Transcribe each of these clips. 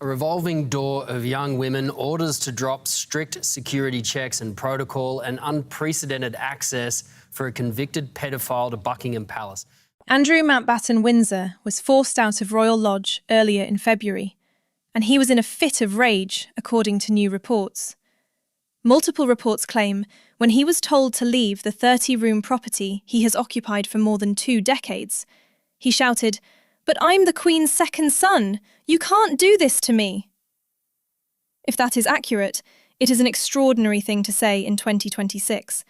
A revolving door of young women, orders to drop, strict security checks and protocol, and unprecedented access for a convicted pedophile to Buckingham Palace. Andrew Mountbatten-Windsor was forced out of Royal Lodge earlier in February, and he was in a fit of rage, according to new reports. Multiple reports claim when he was told to leave the 30-room property he has occupied for more than 2 decades, he shouted, "But I'm the Queen's second son! You can't do this to me!" If that is accurate, it is an extraordinary thing to say in 2026.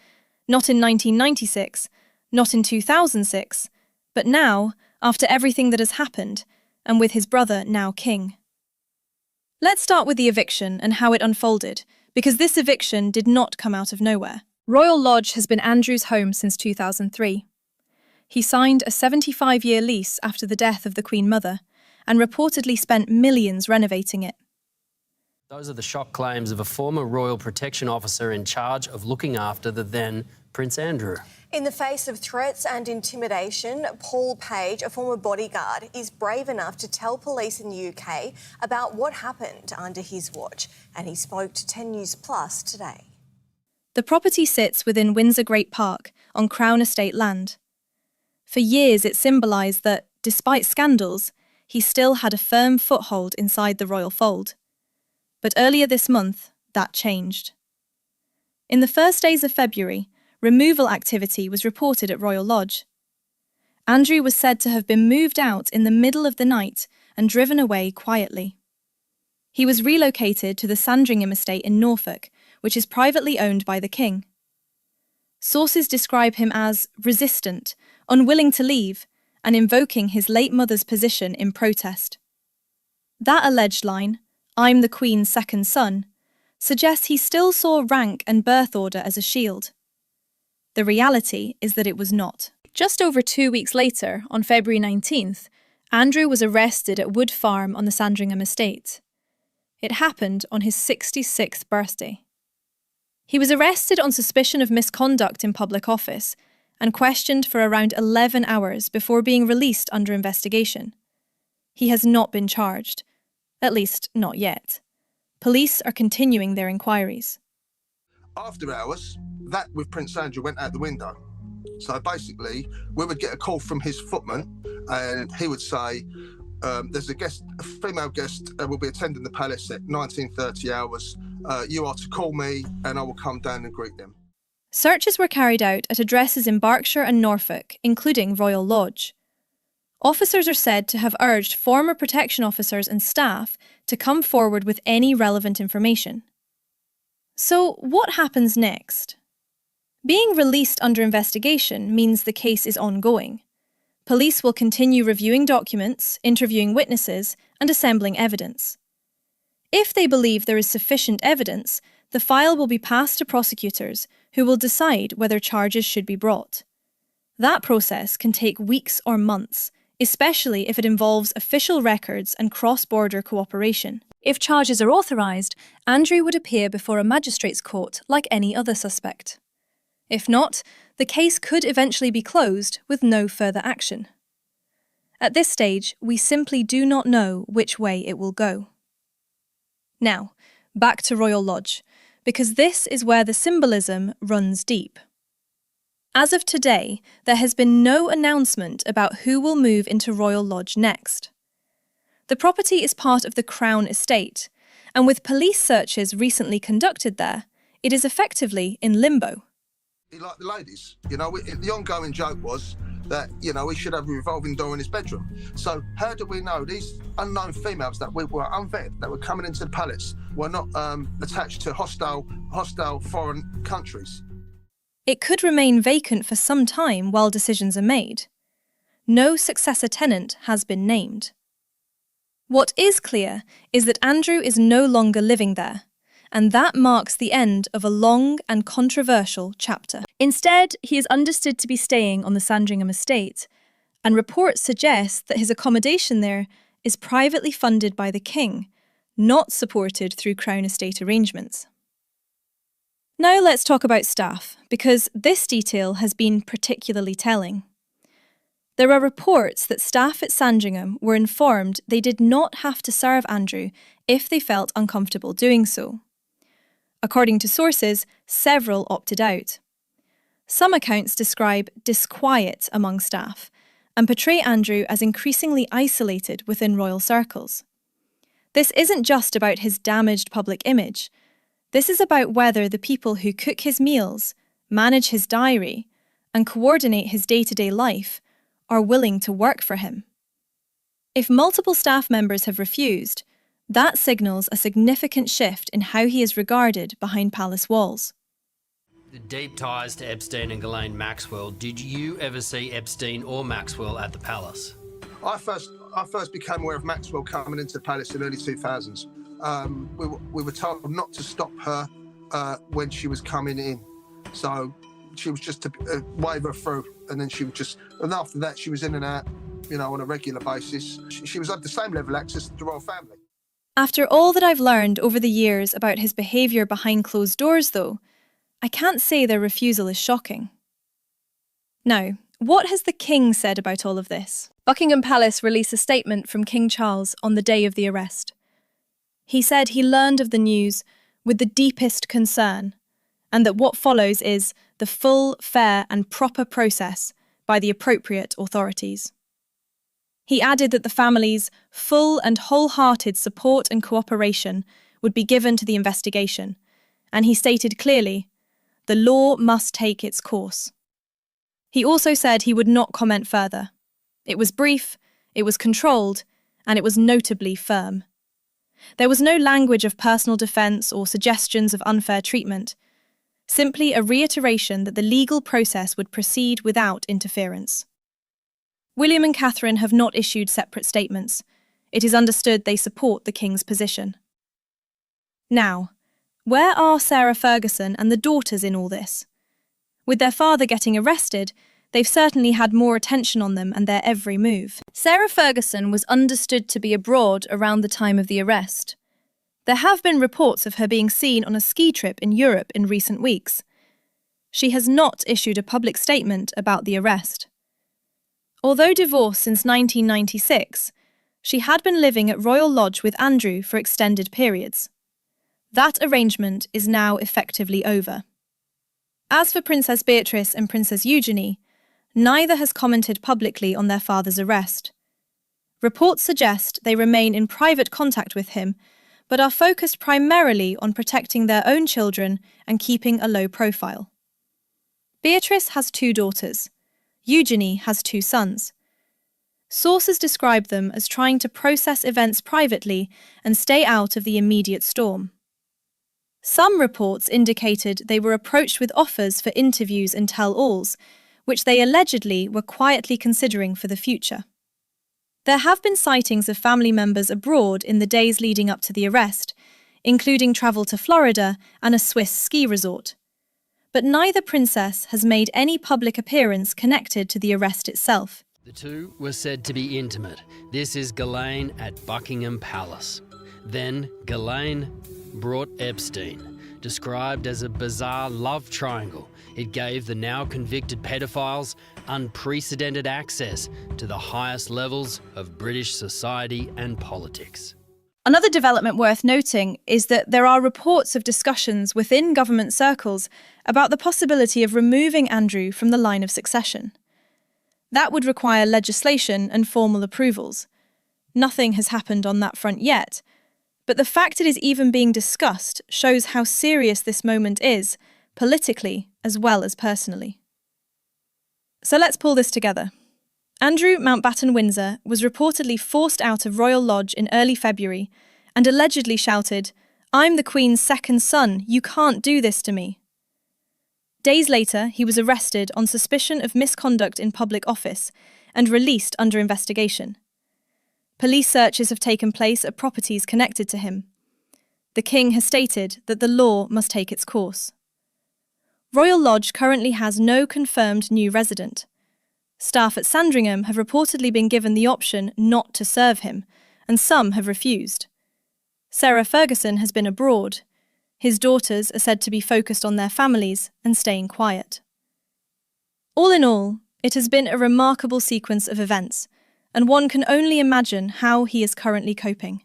Not in 1996, not in 2006, but now, after everything that has happened, and with his brother now king. Let's start with the eviction and how it unfolded, because this eviction did not come out of nowhere. Royal Lodge has been Andrew's home since 2003. He signed a 75-year lease after the death of the Queen Mother and reportedly spent millions renovating it. Those are the shock claims of a former royal protection officer in charge of looking after the then Prince Andrew. In the face of threats and intimidation, Paul Page, a former bodyguard, is brave enough to tell police in the UK about what happened under his watch, and he spoke to 10 News Plus today. The property sits within Windsor Great Park on Crown Estate land. For years it symbolised that, despite scandals, he still had a firm foothold inside the royal fold. But earlier this month, that changed. In the first days of February, removal activity was reported at Royal Lodge. Andrew was said to have been moved out in the middle of the night and driven away quietly. He was relocated to the Sandringham estate in Norfolk, which is privately owned by the king. Sources describe him as resistant, unwilling to leave, and invoking his late mother's position in protest. That alleged line, "I'm the Queen's second son," suggests he still saw rank and birth order as a shield. The reality is that it was not. Just over 2 weeks later, on February 19th, Andrew was arrested at Wood Farm on the Sandringham estate. It happened on his 66th birthday. He was arrested on suspicion of misconduct in public office and questioned for around 11 hours before being released under investigation. He has not been charged, at least not yet. Police are continuing their inquiries. After hours, that with Prince Andrew went out the window. So basically, we would get a call from his footman, and he would say, there's a female guest will be attending the palace at 19:30 hours. You are to call me and I will come down and greet them. Searches were carried out at addresses in Berkshire and Norfolk, including Royal Lodge. Officers are said to have urged former protection officers and staff to come forward with any relevant information. So, what happens next? Being released under investigation means the case is ongoing. Police will continue reviewing documents, interviewing witnesses, and assembling evidence. If they believe there is sufficient evidence, the file will be passed to prosecutors, who will decide whether charges should be brought. That process can take weeks or months, especially if it involves official records and cross-border cooperation. If charges are authorised, Andrew would appear before a magistrate's court like any other suspect. If not, the case could eventually be closed with no further action. At this stage, we simply do not know which way it will go. Now, back to Royal Lodge, because this is where the symbolism runs deep. As of today, there has been no announcement about who will move into Royal Lodge next. The property is part of the Crown Estate, and with police searches recently conducted there, it is effectively in limbo. He liked the ladies. The ongoing joke was that, he should have a revolving door in his bedroom. So how do we know these unknown females that were unvetted, that were coming into the palace, were not attached to hostile foreign countries? It could remain vacant for some time while decisions are made. No successor tenant has been named. What is clear is that Andrew is no longer living there, and that marks the end of a long and controversial chapter. Instead, he is understood to be staying on the Sandringham estate, and reports suggest that his accommodation there is privately funded by the king, not supported through Crown Estate arrangements. Now let's talk about staff, because this detail has been particularly telling. There are reports that staff at Sandringham were informed they did not have to serve Andrew if they felt uncomfortable doing so. According to sources, several opted out. Some accounts describe disquiet among staff and portray Andrew as increasingly isolated within royal circles. This isn't just about his damaged public image. This is about whether the people who cook his meals, manage his diary, and coordinate his day-to-day life are willing to work for him. If multiple staff members have refused, that signals a significant shift in how he is regarded behind palace walls. The deep ties to Epstein and Ghislaine Maxwell. Did you ever see Epstein or Maxwell at the palace? I first became aware of Maxwell coming into the palace in early 2000s. We were told not to stop her when she was coming in. So she was just to wave her through, and then she would just, and after that she was in and out, on a regular basis. She was at the same level of access to the royal family. After all that I've learned over the years about his behaviour behind closed doors, though, I can't say their refusal is shocking. Now, what has the King said about all of this? Buckingham Palace released a statement from King Charles on the day of the arrest. He said he learned of the news with the deepest concern, and that what follows is the full, fair and proper process by the appropriate authorities. He added that the family's full and wholehearted support and cooperation would be given to the investigation, and he stated clearly, the law must take its course. He also said he would not comment further. It was brief, it was controlled, and it was notably firm. There was no language of personal defence or suggestions of unfair treatment, simply a reiteration that the legal process would proceed without interference. William and Catherine have not issued separate statements. It is understood they support the King's position. Now, where are Sarah Ferguson and the daughters in all this? With their father getting arrested, they've certainly had more attention on them and their every move. Sarah Ferguson was understood to be abroad around the time of the arrest. There have been reports of her being seen on a ski trip in Europe in recent weeks. She has not issued a public statement about the arrest. Although divorced since 1996, she had been living at Royal Lodge with Andrew for extended periods. That arrangement is now effectively over. As for Princess Beatrice and Princess Eugenie, neither has commented publicly on their father's arrest. Reports suggest they remain in private contact with him, but are focused primarily on protecting their own children and keeping a low profile. Beatrice has 2 daughters. Eugenie has 2 sons. Sources describe them as trying to process events privately and stay out of the immediate storm. Some reports indicated they were approached with offers for interviews and tell-alls, which they allegedly were quietly considering for the future. There have been sightings of family members abroad in the days leading up to the arrest, including travel to Florida and a Swiss ski resort. But neither princess has made any public appearance connected to the arrest itself. The two were said to be intimate. This is Ghislaine at Buckingham Palace. Then Ghislaine brought Epstein, described as a bizarre love triangle. It gave the now convicted pedophiles unprecedented access to the highest levels of British society and politics. Another development worth noting is that there are reports of discussions within government circles about the possibility of removing Andrew from the line of succession. That would require legislation and formal approvals. Nothing has happened on that front yet, but the fact it is even being discussed shows how serious this moment is, politically as well as personally. So let's pull this together. Andrew Mountbatten-Windsor was reportedly forced out of Royal Lodge in early February and allegedly shouted, "I'm the Queen's second son, you can't do this to me." Days later, he was arrested on suspicion of misconduct in public office and released under investigation. Police searches have taken place at properties connected to him. The King has stated that the law must take its course. Royal Lodge currently has no confirmed new resident. Staff at Sandringham have reportedly been given the option not to serve him, and some have refused. Sarah Ferguson has been abroad. His daughters are said to be focused on their families and staying quiet. All in all, It has been a remarkable sequence of events, and one can only imagine how he is currently coping.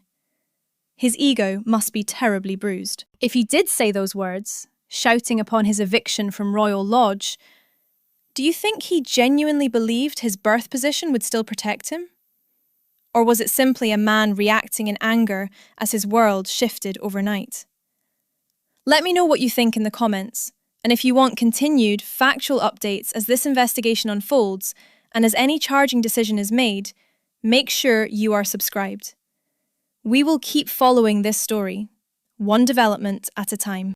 His ego must be terribly bruised. If he did say those words, shouting upon his eviction from Royal Lodge, do you think he genuinely believed his birth position would still protect him? Or was it simply a man reacting in anger as his world shifted overnight? Let me know what you think in the comments, and if you want continued, factual updates as this investigation unfolds and as any charging decision is made, make sure you are subscribed. We will keep following this story, one development at a time.